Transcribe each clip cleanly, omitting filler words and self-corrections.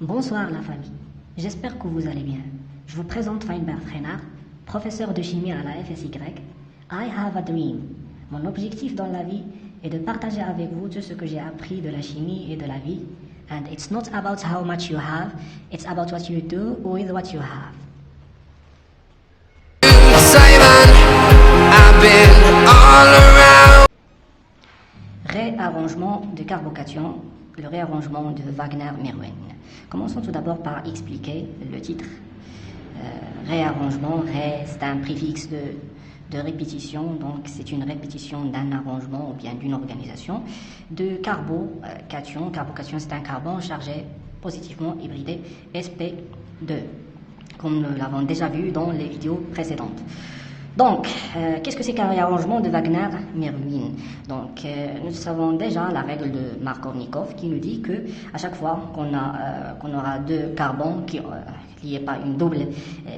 Bonsoir la famille, j'espère que vous allez bien. Je vous présente Feinberg Renard, professeur de chimie à la FSY. I have a dream. Mon objectif dans la vie est de partager avec vous tout ce que j'ai appris de la chimie et de la vie. And it's not about how much you have, it's about what you do with what you have. Simon, I've been all around. Réarrangement de carbocation, le réarrangement de Wagner-Merwin. Commençons tout d'abord par expliquer le titre. Réarrangement, c'est un préfixe de répétition, donc c'est une répétition d'un arrangement ou bien d'une organisation de carbocation. Carbocation, c'est un carbone chargé positivement hybridé sp2, comme nous l'avons déjà vu dans les vidéos précédentes. Donc, qu'est-ce que c'est qu'un réarrangement de Wagner-Merwin? Donc, nous savons déjà la règle de Markovnikov qui nous dit que à chaque fois qu'on aura deux carbones qui liés par une double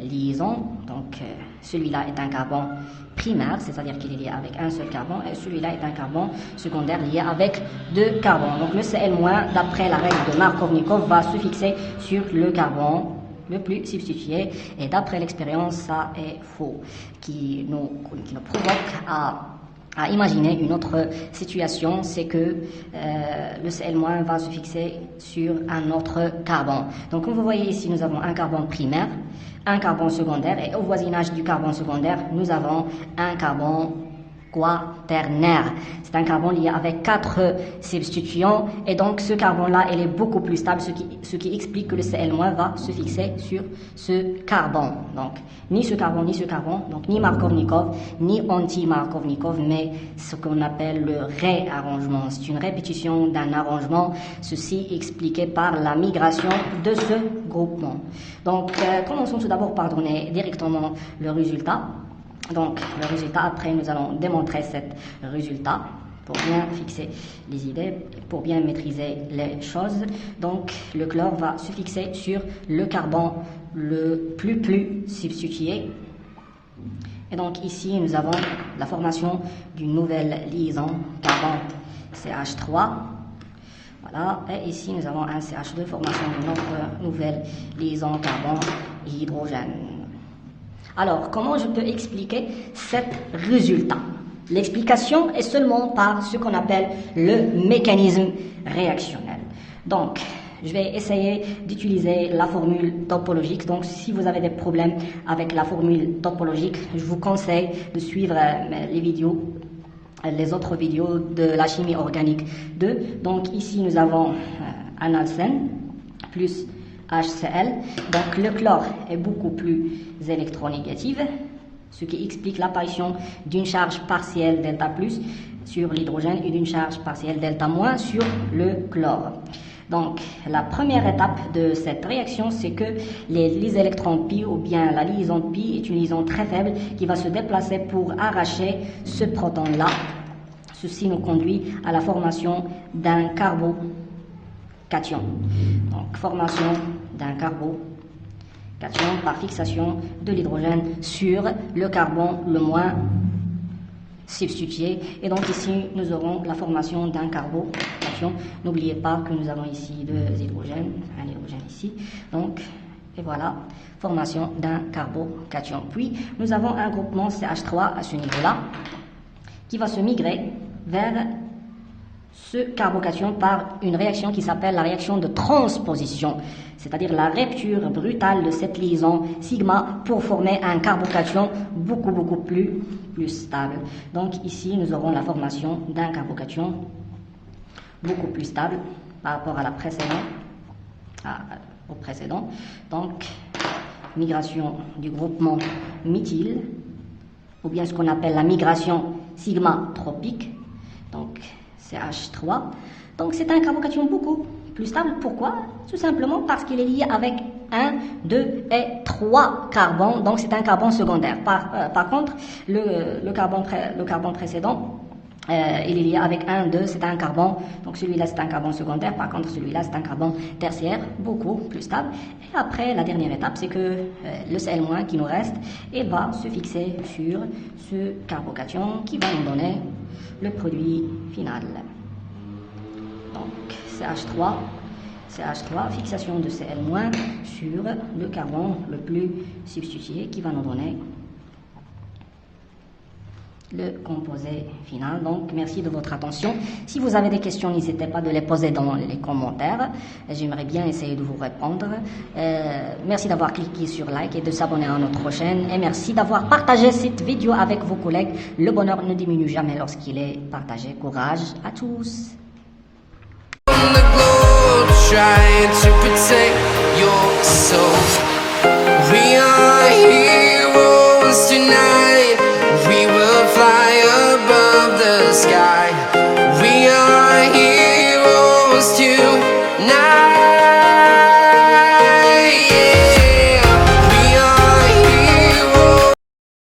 liaison, donc celui-là est un carbone primaire, c'est-à-dire qu'il est lié avec un seul carbone, et celui-là est un carbone secondaire lié avec deux carbones. Donc, le Cl-, d'après la règle de Markovnikov, va se fixer sur le carbone le plus substitué, et d'après l'expérience, ça est faux, qui nous provoque à imaginer une autre situation, c'est que le Cl- va se fixer sur un autre carbone. Donc comme vous voyez ici, nous avons un carbone primaire, un carbone secondaire, et au voisinage du carbone secondaire, nous avons un carbone quaternaire. C'est un carbone lié avec 4 substituants, et donc ce carbone-là, il est beaucoup plus stable, ce qui explique que le Cl- va se fixer sur ce carbone. Donc, ni ce carbone, donc ni Markovnikov, ni anti-Markovnikov, mais ce qu'on appelle le réarrangement. C'est une répétition d'un arrangement, ceci expliqué par la migration de ce groupement. Donc, commençons tout d'abord par donner directement le résultat. Donc, le résultat, après, nous allons démontrer ce résultat pour bien fixer les idées, pour bien maîtriser les choses. Donc, le chlore va se fixer sur le carbone le plus substitué. Et donc, ici, nous avons la formation d'une nouvelle liaison carbone CH3. Voilà, et ici, nous avons un CH2, formation d'une autre nouvelle liaison carbone hydrogène. Alors, comment je peux expliquer ce résultat? L'explication est seulement par ce qu'on appelle le mécanisme réactionnel. Donc, je vais essayer d'utiliser la formule topologique. Donc, si vous avez des problèmes avec la formule topologique, je vous conseille de suivre les autres vidéos de la chimie organique 2. Donc, ici, nous avons un alcène plus HCl, donc le chlore est beaucoup plus électronégatif, ce qui explique l'apparition d'une charge partielle delta plus sur l'hydrogène et d'une charge partielle delta moins sur le chlore. Donc la première étape de cette réaction, c'est que les électrons pi ou bien la liaison pi est une liaison très faible qui va se déplacer pour arracher ce proton-là. Ceci nous conduit à la formation d'un carbocation. Donc, formation d'un carbocation par fixation de l'hydrogène sur le carbone le moins substitué. Et donc ici, nous aurons la formation d'un carbocation. N'oubliez pas que nous avons ici deux hydrogènes, un hydrogène ici. Donc, et voilà, formation d'un carbocation. Puis, nous avons un groupement CH3 à ce niveau-là qui va se migrer vers ce carbocation par une réaction qui s'appelle la réaction de transposition, c'est-à-dire la rupture brutale de cette liaison sigma pour former un carbocation beaucoup plus stable. Donc ici, nous aurons la formation d'un carbocation beaucoup plus stable par rapport à au précédent. Donc, migration du groupement méthyle, ou bien ce qu'on appelle la migration sigma tropique. Donc, CH3. Donc c'est un carbocation beaucoup plus stable. Pourquoi? Tout simplement parce qu'il est lié avec 1, 2 et 3 carbones. Donc c'est un carbone secondaire. Par contre, le carbone précédent, il est lié avec 1, 2, c'est un carbone. Donc celui-là c'est un carbone secondaire. Par contre celui-là c'est un carbone tertiaire, beaucoup plus stable. Et après la dernière étape, c'est que le Cl- qui nous reste, il va se fixer sur ce carbocation qui va nous donner le produit final. Donc CH3 CH3, fixation de Cl- sur le carbone le plus substitué qui va nous donner le composé final. Donc, merci de votre attention. Si vous avez des questions, n'hésitez pas de les poser dans les commentaires. J'aimerais bien essayer de vous répondre. Merci d'avoir cliqué sur like et de s'abonner à notre chaîne. Et merci d'avoir partagé cette vidéo avec vos collègues. Le bonheur ne diminue jamais lorsqu'il est partagé. Courage à tous. On the globe, trying to protect your soul. We are heroes tonight.